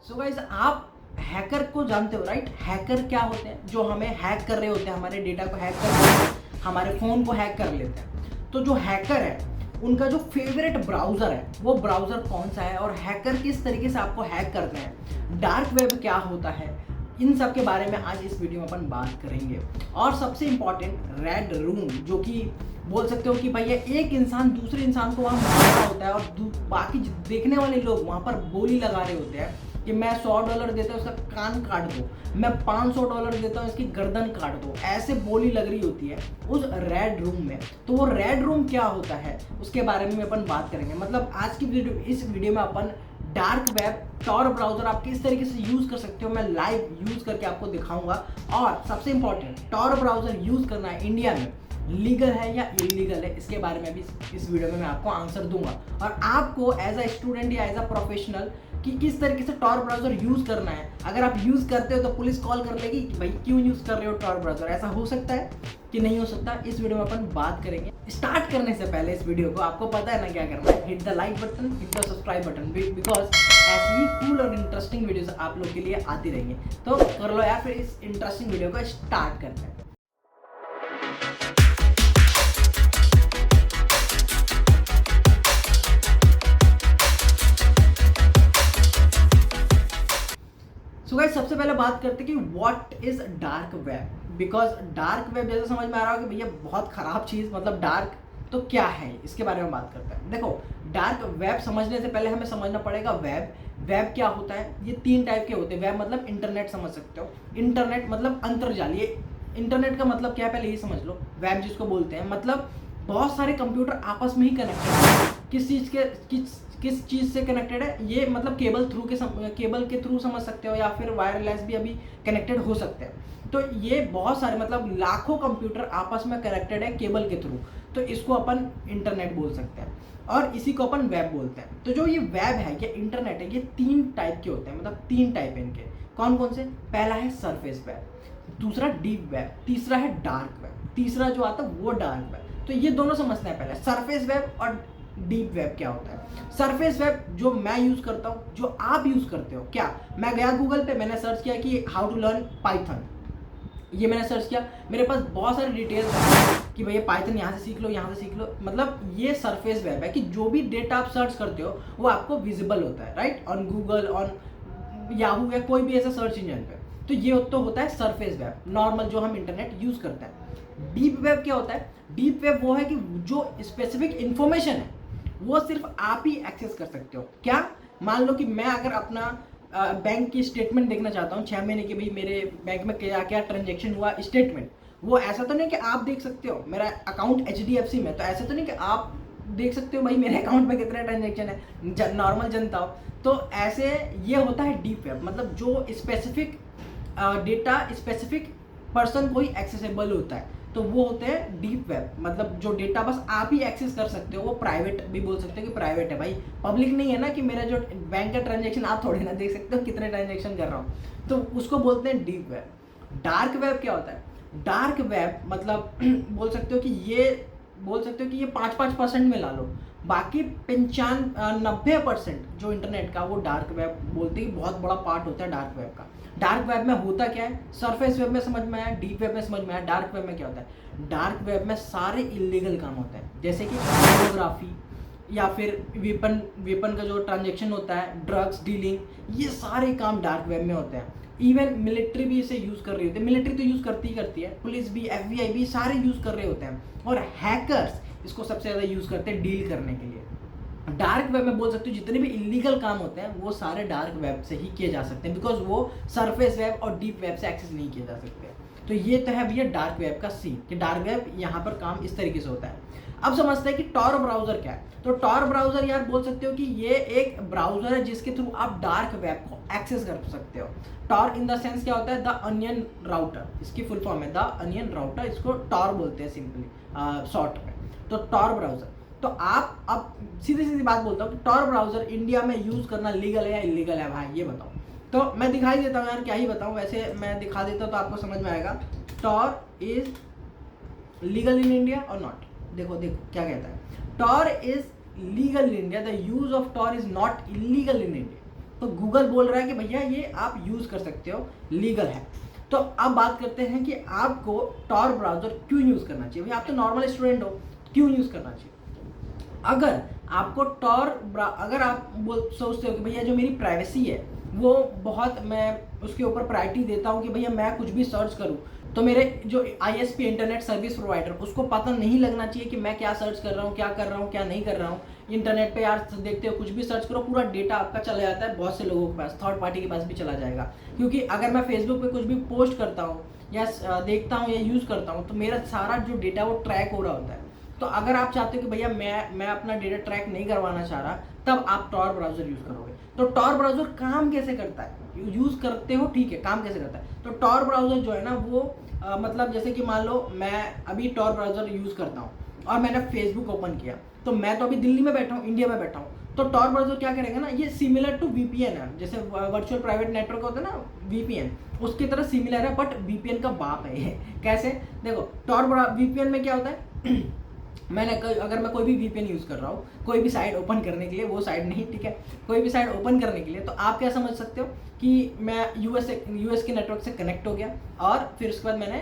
So guys, आप hacker को जानते हो राइट? हैकर क्या होते हैं? जो हमें हैक कर रहे होते हैं, हमारे डेटा को हैक कर लेते हैं, हमारे फ़ोन को हैक कर लेते हैं। तो जो हैकर है, उनका जो फेवरेट ब्राउज़र है, वो ब्राउज़र कौन सा है और हैकर किस तरीके से आपको हैक करते हैं, डार्क वेब क्या होता है, इन सब के बारे में आज इस वीडियो में अपन बात करेंगे। और सबसे इम्पॉर्टेंट, रेड रूम, जो कि बोल सकते हो कि भैया एक इंसान दूसरे इंसान को वहाँ मार रहा होता है और बाकी देखने वाले लोग वहाँ पर बोली लगा रहे होते हैं कि मैं $100 देता हूँ, उसका कान काट दो, मैं $500 देता हूँ, इसकी गर्दन काट दो, ऐसे बोली लग रही होती है उस रेड रूम में। तो वो रेड रूम क्या होता है उसके बारे में अपन बात करेंगे। मतलब आज की इस वीडियो में अपन डार्क वेब, टॉर ब्राउजर आप किस तरीके से यूज़ कर सकते हो, मैं लाइव यूज़ करके आपको दिखाऊंगा। और सबसे इंपॉर्टेंट, टॉर ब्राउजर यूज़ करना है इंडिया में लीगल है या इलीगल है, इसके बारे में भी इस वीडियो में मैं आपको आंसर दूंगा। और आपको एज अ स्टूडेंट या एज अ प्रोफेशनल कि किस तरीके से टॉर ब्राउजर यूज़ करना है। अगर आप यूज़ करते हो तो पुलिस कॉल कर लेगी कि भाई क्यों यूज़ कर रहे हो टॉर ब्राउजर, ऐसा हो सकता है कि नहीं हो सकता, इस वीडियो में अपन बात करेंगे। स्टार्ट करने से पहले इस वीडियो को आपको पता है ना क्या करना है, hit the like button, hit the subscribe button, because ऐसी कूल और इंटरेस्टिंग वीडियोस आप लोग के लिए आती रहेंगी। तो कर लो यार, फिर इस इंटरेस्टिंग वीडियो को स्टार्ट करते हैं। सो गाइस, सबसे पहले बात करते हैं कि what is dark web. Because dark web जैसे समझ में आ रहा हो कि भैया बहुत खराब चीज़, मतलब डार्क तो क्या है, इसके बारे में बात करते हैं। देखो, डार्क वेब समझने से पहले हमें समझना पड़ेगा वेब क्या होता है। ये 3 टाइप के होते हैं। वेब मतलब इंटरनेट, समझ सकते हो। इंटरनेट मतलब अंतर्जाल। ये इंटरनेट का मतलब क्या है पहले ये समझ लो। वेब जिसको बोलते हैं मतलब बहुत सारे कंप्यूटर आपस में ही कनेक्टेड है। किस चीज़ से कनेक्टेड है ये, मतलब केबल के थ्रू समझ सकते हो, या फिर वायरलेस भी अभी कनेक्टेड हो सकते हैं। तो ये बहुत सारे, मतलब लाखों कंप्यूटर आपस में कनेक्टेड है केबल के थ्रू, तो इसको अपन इंटरनेट बोल सकते हैं और इसी को अपन वेब बोलते हैं। तो जो ये वेब है, ये इंटरनेट है, ये 3 टाइप के होते हैं, मतलब 3 टाइप है इनके। कौन कौन से? पहला है सरफेस वेब, दूसरा डीप वेब, तीसरा है डार्क वेब। तीसरा जो आता है वो डार्क वेब। तो ये दोनों समझना है पहले, सरफेस वेब और डीप वेब क्या होता है। सरफेस वेब जो मैं यूज़ करता हूँ, जो आप यूज़ करते हो, क्या मैं गया गूगल पे, मैंने सर्च किया कि हाउ टू लर्न पाइथन, ये मैंने सर्च किया, मेरे पास बहुत सारे डिटेल्स हैं कि भैया पाइथन यहाँ से सीख लो, यहाँ से सीख लो। मतलब ये सरफेस वेब है कि जो भी डेटा आप सर्च करते हो वो आपको विजिबल होता है, right, on Google, on Yahoo या कोई भी ऐसा सर्च इंजन पे। तो ये तो होता है सरफेस वेब, नॉर्मल जो हम इंटरनेट यूज़ करते हैं। डीप वेब क्या होता है? डीप वेब वो है कि जो स्पेसिफिक इंफॉर्मेशन है वो सिर्फ आप ही एक्सेस कर सकते हो। क्या? मान लो कि मैं अगर अपना बैंक की स्टेटमेंट देखना चाहता हूँ 6 महीने की, भाई मेरे बैंक में क्या क्या ट्रांजेक्शन हुआ, स्टेटमेंट। वो ऐसा तो नहीं कि आप देख सकते हो, मेरा अकाउंट HDFC में, तो ऐसा तो नहीं कि आप देख सकते हो भाई मेरे अकाउंट में कितने ट्रांजेक्शन है, नॉर्मल जनता हो। तो ऐसे ये होता है डीप वेब, मतलब जो स्पेसिफिक डेटा स्पेसिफिक पर्सन को ही एक्सेसिबल होता है, तो वो होते हैं डीप वेब। मतलब जो डेटा बस आप ही एक्सेस कर सकते हो, वो प्राइवेट भी बोल सकते हो कि प्राइवेट है, भाई पब्लिक नहीं है ना, कि मेरा जो बैंक का ट्रांजेक्शन आप थोड़े ना देख सकते हो कितने ट्रांजेक्शन कर रहा हूँ, तो उसको बोलते हैं डीप वेब। डार्क वेब क्या होता है? डार्क वेब मतलब बोल सकते हो कि ये 5% में ला लो, बाकी 90% जो इंटरनेट का वो डार्क वेब बोलते ही बहुत बड़ा पार्ट होता है डार्क वेब का। डार्क वेब में होता क्या है? सरफेस वेब में समझ में आया, डीप वेब में समझ में आया, डार्क वेब में क्या होता है? डार्क वेब में सारे इलीगल काम होते हैं, जैसे कि फोटोग्राफी या फिर वेपन का जो ट्रांजेक्शन होता है, ड्रग्स डीलिंग, ये सारे काम डार्क वेब में होते हैं। इवन मिलिट्री भी इसे यूज़ कर रही होती है, मिलिट्री तो यूज़ करती है, पुलिस भी, FBI भी, सारे यूज़ कर रहे होते हैं। और हैकर्स इसको सबसे ज़्यादा यूज़ करते हैं डील करने के लिए। डार्क वेब में बोल सकते हो जितने भी इलीगल काम होते हैं वो सारे डार्क वेब से ही किए जा सकते हैं, बिकॉज वो सरफेस वेब और डीप वेब से एक्सेस नहीं किए जा सकते। तो ये तो है भैया डार्क वेब का सीन, कि डार्क वेब यहाँ पर काम इस तरीके से होता है। अब समझते हैं कि टॉर ब्राउज़र क्या है। तो टॉर ब्राउज़र यार बोल सकते हो कि ये एक ब्राउज़र है जिसके थ्रू आप डार्क वेब को एक्सेस कर सकते हो। टॉर इन द सेंस क्या होता है? द अनियन राउटर, इसकी फुल फॉर्म है द अनियन राउटर, इसको टॉर बोलते हैं सिंपली शॉर्ट में। तो टॉर ब्राउज़र, तो आप अब सीधी बात बोलता हूँ कि टॉर ब्राउज़र इंडिया में यूज़ करना लीगल है या इलीगल है, भाई ये बताओ। तो मैं दिखाई देता हूँ यार, क्या ही बताऊँ, वैसे मैं दिखा देता हूँ तो आपको समझ में आएगा। Tor is legal in India और नॉट। देखो क्या कहता है, Tor is legal in India, the use of Tor is not illegal in India. तो गूगल बोल रहा है कि भैया ये आप यूज़ कर सकते हो, लीगल है। तो अब बात करते हैं कि आपको टॉर ब्राउज़र क्यों यूज़ करना चाहिए। भैया आप तो नॉर्मल स्टूडेंट हो, क्यों यूज़ करना चाहिए। अगर आपको अगर आप सोचते हो कि भैया जो मेरी प्राइवेसी है वो बहुत, मैं उसके ऊपर प्रायोरिटी देता हूँ कि भैया मैं कुछ भी सर्च करूँ तो मेरे जो आईएसपी इंटरनेट सर्विस प्रोवाइडर उसको पता नहीं लगना चाहिए कि मैं क्या सर्च कर रहा हूँ, क्या कर रहा हूँ, क्या नहीं कर रहा हूँ। इंटरनेट पे यार देखते हो कुछ भी सर्च करो पूरा डेटा आपका चला जाता है बहुत से लोगों के पास, थर्ड पार्टी के पास भी चला जाएगा। क्योंकि अगर मैं फेसबुक पे कुछ भी पोस्ट करता हूँ या देखता हूँ या यूज़ करता हूँ तो मेरा सारा जो डेटा वो ट्रैक हो रहा होता है। तो अगर आप चाहते हो कि भैया मैं अपना डेटा ट्रैक नहीं करवाना चाह रहा, तब आप टॉर ब्राउज़र यूज़ करोगे। तो टॉर ब्राउज़र काम कैसे करता है, यूज़ करते हो ठीक है, काम कैसे करता है। तो टॉर ब्राउज़र जो है ना वो मतलब जैसे कि मान लो मैं अभी टॉर ब्राउज़र यूज़ करता हूँ और मैंने फेसबुक ओपन किया, तो मैं तो अभी दिल्ली में बैठा हूँ, इंडिया में बैठा हूँ। तो टॉर ब्राउज़र क्या करेगा ना, ये सिमिलर टू वीपीएन है, जैसे वर्चुअल प्राइवेट नेटवर्क होता है ना वीपीएन, उसकी तरह सिमिलर है, बट वीपीएन का बाप है ये। कैसे, देखो वीपीएन में क्या होता है अगर मैं कोई भी वीपीएन यूज़ कर रहा हूँ कोई भी साइट ओपन करने के लिए, वो साइट नहीं ठीक है, कोई भी साइट ओपन करने के लिए, तो आप क्या समझ सकते हो कि मैं यूएस के नेटवर्क से कनेक्ट हो गया और फिर उसके बाद मैंने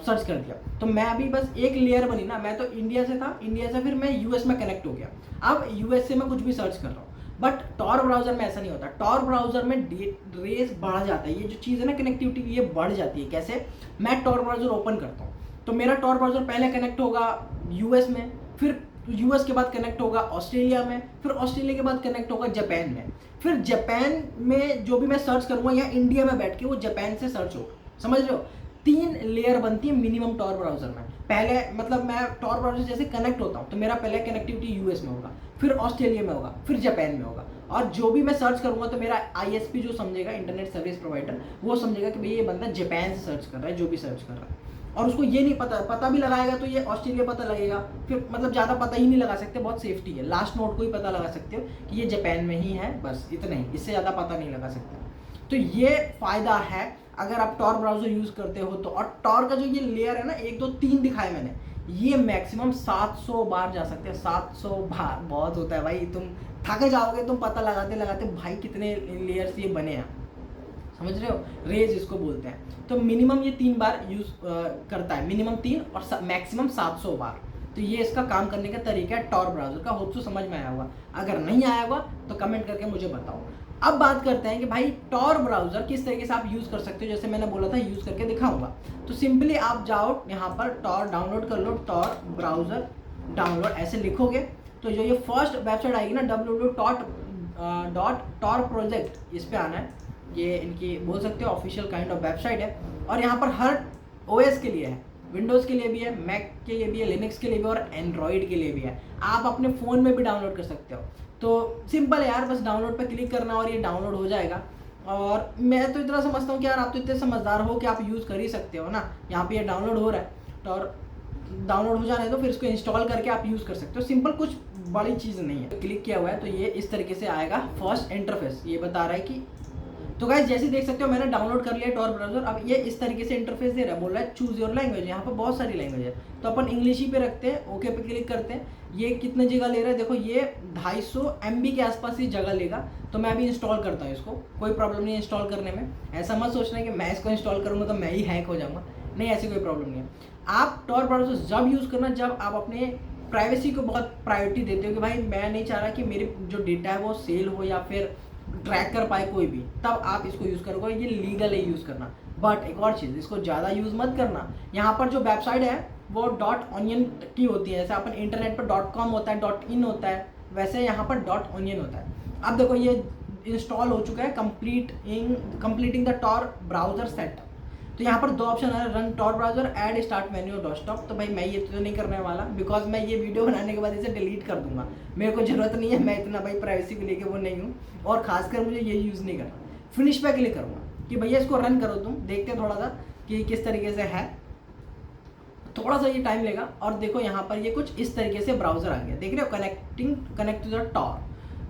सर्च कर दिया। तो मैं अभी बस एक लेयर बनी ना, मैं तो इंडिया से था, इंडिया से फिर मैं यूएस में कनेक्ट हो गया, अब यूएस से मैं कुछ भी सर्च कर रहा हूँ। बट टॉर ब्राउज़र में ऐसा नहीं होता। टॉर ब्राउज़र में रेस बढ़ जाता है, ये जो चीज़ है ना कनेक्टिविटी, ये बढ़ जाती है। कैसे, मैं टॉर ब्राउज़र ओपन करता हूँ तो मेरा टॉर ब्राउज़र पहले कनेक्ट होगा यूएस में, फिर यूएस के बाद कनेक्ट होगा ऑस्ट्रेलिया में, फिर ऑस्ट्रेलिया के बाद कनेक्ट होगा जापान में, फिर जापान में जो भी मैं सर्च करूँगा या इंडिया में बैठ के वो जापान से सर्च होगा। समझ रहे हो, 3 लेयर बनती है मिनिमम टॉर ब्राउज़र में। पहले मतलब मैं टॉर ब्राउज़र जैसे कनेक्ट होता हूँ तो मेरा पहले कनेक्टिविटी यूएस में होगा, फिर ऑस्ट्रेलिया में होगा, फिर जापान में होगा, और जो भी मैं सर्च करूँगा तो मेरा आईएसपी जो समझेगा, इंटरनेट सर्विस प्रोवाइडर, वो समझेगा कि भैया ये बंदा जापान से सर्च कर रहा है जो भी सर्च कर रहा है। और उसको ये नहीं पता भी लगाएगा तो ये ऑस्ट्रेलिया पता लगेगा, फिर मतलब ज़्यादा पता ही नहीं लगा सकते, बहुत सेफ्टी है, लास्ट नोट को ही पता लगा सकते हो कि ये जापान में ही है, बस इतना ही, इससे ज़्यादा पता नहीं लगा सकते। तो ये फ़ायदा है अगर आप टॉर ब्राउज़र यूज़ करते हो तो। और टॉर का जो ये लेयर है ना, 1 2 3 दिखाए मैंने, ये मैक्सिमम 700 बार जा सकते हैं। 700 बार बहुत होता है भाई, तुम थक जाओगे तुम पता लगाते लगाते भाई कितने लेयर्स ये बने हैं, समझ रहे हो, रेज इसको बोलते हैं। तो मिनिमम ये 3 बार यूज़ करता है, मिनिमम 3 और मैक्सिमम 700 बार। तो ये इसका काम करने का तरीका है टॉर ब्राउज़र का। होप सो समझ में आया होगा, अगर नहीं आया होगा तो कमेंट करके मुझे बताओ। अब बात करते हैं कि भाई टॉर ब्राउज़र किस तरीके से आप यूज़ कर सकते हो, जैसे मैंने बोला था यूज़ करके दिखाऊंगा। तो सिंपली आप जाओ यहाँ पर टॉर डाउनलोड कर लो, टॉर ब्राउज़र डाउनलोड ऐसे लिखोगे तो जो ये फर्स्ट वेबसाइट आएगी ना www.tor-project, इस पर आना है। ये इनकी बोल सकते हो ऑफिशियल काइंड ऑफ वेबसाइट है, और यहाँ पर हर ओएस के लिए है, विंडोज़ के लिए भी है, मैक के लिए भी है, लिनक्स के लिए भी और एंड्रॉयड के लिए भी है। आप अपने फ़ोन में भी डाउनलोड कर सकते हो। तो सिंपल है यार, बस डाउनलोड पर क्लिक करना और ये डाउनलोड हो जाएगा। और मैं तो इतना समझता हूँ कि यार आप तो इतने समझदार हो कि आप यूज़ कर ही सकते हो ना। यहाँ पे ये डाउनलोड हो रहा है, तो और डाउनलोड हो जाने दो, फिर इसको इंस्टॉल करके आप यूज़ कर सकते हो। सिंपल, कुछ बड़ी चीज़ नहीं है। क्लिक किया हुआ है तो ये इस तरीके से आएगा फर्स्ट इंटरफेस, ये बता रहा है कि, तो गाइस जैसे देख सकते हो मैंने डाउनलोड कर लिया टॉर ब्राउज़र। अब ये इस तरीके से इंटरफेस दे रहा है, बोल रहा है चूज़ योर लैंग्वेज। यहाँ पर बहुत सारी लैंग्वेज है तो अपन इंग्लिश ही पे रखते हैं, ओके पे क्लिक करते हैं। ये कितने जगह ले रहा है देखो, ये 250 MB के आसपास ही जगह लेगा। तो मैं अभी इंस्टॉल करता हूँ इसको, कोई प्रॉब्लम नहीं है इंस्टॉल करने में। ऐसा मत सोचना कि मैं इसको इंस्टॉल करूँगा तो मैं ही हैक हो जाऊँगा, नहीं, ऐसी कोई प्रॉब्लम नहीं है। आप टॉर ब्राउज़र जब यूज़ करना जब आप अपने प्राइवेसी को बहुत प्रायोरिटी देते हो कि भाई मैं नहीं चाह रहा कि मेरे जो डेटा है वो सेल हो या फिर ट्रैक कर पाए कोई भी, तब आप इसको यूज़ करोगे। ये लीगल है यूज़ करना। बट एक और चीज़, इसको ज़्यादा यूज़ मत करना। यहाँ पर जो वेबसाइट है वो .onion की होती है, जैसे अपन इंटरनेट पर .com होता है, .in होता है, वैसे यहाँ पर .onion होता है। अब देखो ये इंस्टॉल हो चुका है, completing the Tor browser setup. तो यहाँ पर 2 ऑप्शन है, run Tor browser, add start menu desktop. तो भाई मैं ये तो नहीं करने वाला, बिकॉज मैं ये वीडियो बनाने के बाद इसे डिलीट कर दूंगा, मेरे को ज़रूरत नहीं है, मैं इतना भाई प्राइवेसी को लेके वो नहीं हूँ, और खासकर मुझे ये यूज़ नहीं करना। फिनिश पे क्लिक करूँगा कि भैया इसको रन करो, तुम देखते हैं थोड़ा सा कि किस तरीके से है। थोड़ा सा ये टाइम लेगा, और देखो यहाँ पर ये कुछ इस तरीके से ब्राउज़र आ गया, देख रहे हो, कनेक्ट टू द टॉर।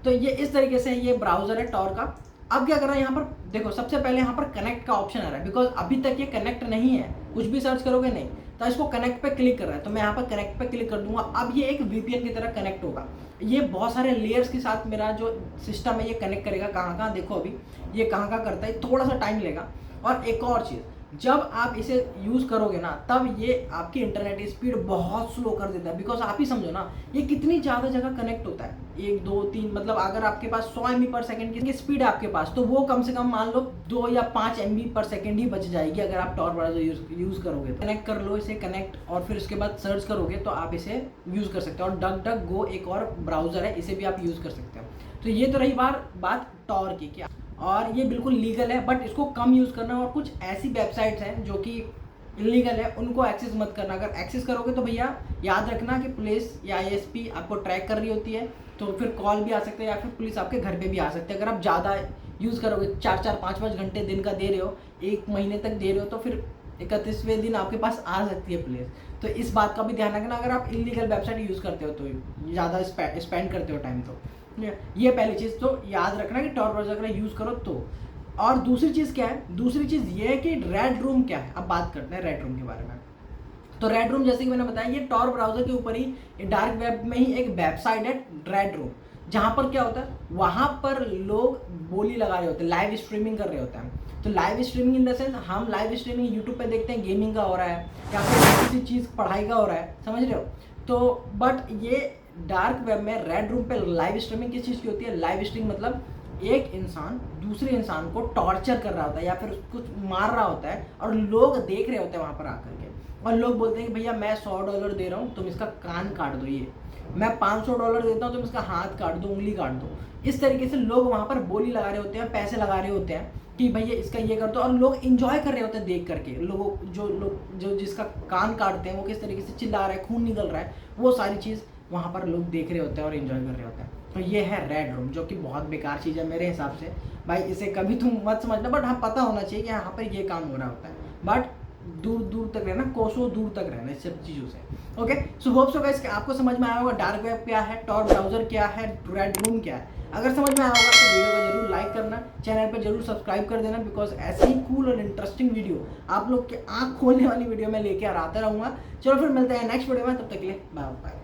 तो ये इस तरीके से ये ब्राउज़र है टॉर का। अब क्या कर रहा है यहाँ पर देखो, सबसे पहले यहाँ पर कनेक्ट का ऑप्शन आ रहा है, बिकॉज अभी तक ये कनेक्ट नहीं है, कुछ भी सर्च करोगे नहीं। तो इसको कनेक्ट पे क्लिक कर रहा है, तो मैं यहाँ पर कनेक्ट पे क्लिक कर दूंगा। अब ये एक VPN की तरह कनेक्ट होगा। ये बहुत सारे लेयर्स के साथ मेरा जो सिस्टम है ये कनेक्ट करेगा। कहाँ कहाँ देखो अभी ये कहाँ कहाँ करता है, थोड़ा सा टाइम लेगा। और एक और चीज़, जब आप इसे यूज़ करोगे ना तब ये आपकी इंटरनेट स्पीड बहुत स्लो कर देता है। बिकॉज आप ही समझो ना ये कितनी ज़्यादा जगह कनेक्ट होता है, 1 2 3, मतलब अगर आपके पास 100 MB/s की स्पीड है आपके पास, तो वो कम से कम मान लो 2 या 5 MB/s ही बच जाएगी अगर आप टॉर ब्राउज़र यूज़ करोगे। कनेक्ट कर लो इसे, कनेक्ट, और फिर उसके बाद सर्च करोगे तो आप इसे यूज़ कर सकते हो। और DuckDuckGo एक और ब्राउज़र है, इसे भी आप यूज़ कर सकते हो। तो ये तो रही बात टॉर की, क्या, और ये बिल्कुल लीगल है, बट इसको कम यूज़ करना। और कुछ ऐसी वेबसाइट्स हैं जो कि इलीगल है, उनको एक्सेस मत करना। अगर एक्सेस करोगे तो भैया याद रखना कि पुलिस या ISP आपको ट्रैक कर रही होती है, तो फिर कॉल भी आ सकते हैं या फिर पुलिस आपके घर पे भी आ सकते हैं। अगर आप ज़्यादा यूज़ करोगे, 4 5 घंटे दिन का दे रहे हो, 1 महीने तक दे रहे हो, तो फिर 31वें दिन आपके पास आ सकती है पुलिस। तो इस बात का भी ध्यान रखना अगर आप इलीगल वेबसाइट यूज़ करते हो, तो ज़्यादा स्पेंड करते हो टाइम। तो ये पहली चीज़ तो याद रखना कि टॉर ब्राउज़र अगर यूज़ करो तो। और दूसरी चीज़ क्या है, दूसरी चीज़ ये है कि रेड रूम क्या है। अब बात करते हैं रेड रूम के बारे में। तो रेड रूम, जैसे कि मैंने बताया, ये टॉर ब्राउज़र के ऊपर ही डार्क वेब में ही एक वेबसाइट है रेड रूम, जहाँ पर क्या होता है, वहाँ पर लोग बोली लगा रहे होते हैं, लाइव स्ट्रीमिंग कर रहे होते हैं। तो live streaming in the sense, हम लाइव स्ट्रीमिंग यूट्यूब पे देखते हैं, गेमिंग का हो रहा है या फिर किसी चीज़ पढ़ाई का हो रहा है, समझ रहे हो। तो बट ये डार्क वेब में रेड रूम पे लाइव स्ट्रीमिंग किस चीज़ की होती है। लाइव स्ट्रीमिंग मतलब एक इंसान दूसरे इंसान को टॉर्चर कर रहा होता है या फिर कुछ मार रहा होता है, और लोग देख रहे होते हैं वहाँ पर आकर के, और लोग बोलते हैं कि भैया मैं $100 दे रहा हूँ, तुम इसका कान काट दो, ये मैं $500 देता हूँ, तुम इसका हाथ काट दो, उंगली काट दो। इस तरीके से लोग वहाँ पर बोली लगा रहे होते हैं, पैसे लगा रहे होते हैं कि भैया इसका ये कर दो, और लोग इंजॉय कर रहे होते हैं देख करके। लोग जो जिसका कान काटते हैं वो किस तरीके से चिल्ला रहा है, खून निकल रहा है, वो सारी चीज़ वहाँ पर लोग देख रहे होते हैं और इन्जॉय कर रहे होते हैं। तो ये है रेड रूम, जो कि बहुत बेकार चीज़ है मेरे हिसाब से। भाई इसे कभी तुम मत समझना, बट हाँ पता होना चाहिए कि यहाँ पर ये काम हो रहा होता है। बट दूर दूर तक रहना, कोसों दूर तक रहना इस सब चीज़ों से। Okay, so hope so guys आपको समझ में आया होगा डार्क वेब क्या है, टॉर ब्राउज़र क्या है, रेड रूम क्या है। अगर समझ में आया होगा तो वीडियो को जरूर लाइक करना, चैनल पर जरूर सब्सक्राइब कर देना, बिकॉज ऐसे ही कूल और इंटरेस्टिंग वीडियो आप लोग के आँख खोलने वाली वीडियो मैं लेके आता रहूँगा। चलो फिर मिलते हैं नेक्स्ट वीडियो में, तब तक के लिए बाय बाय।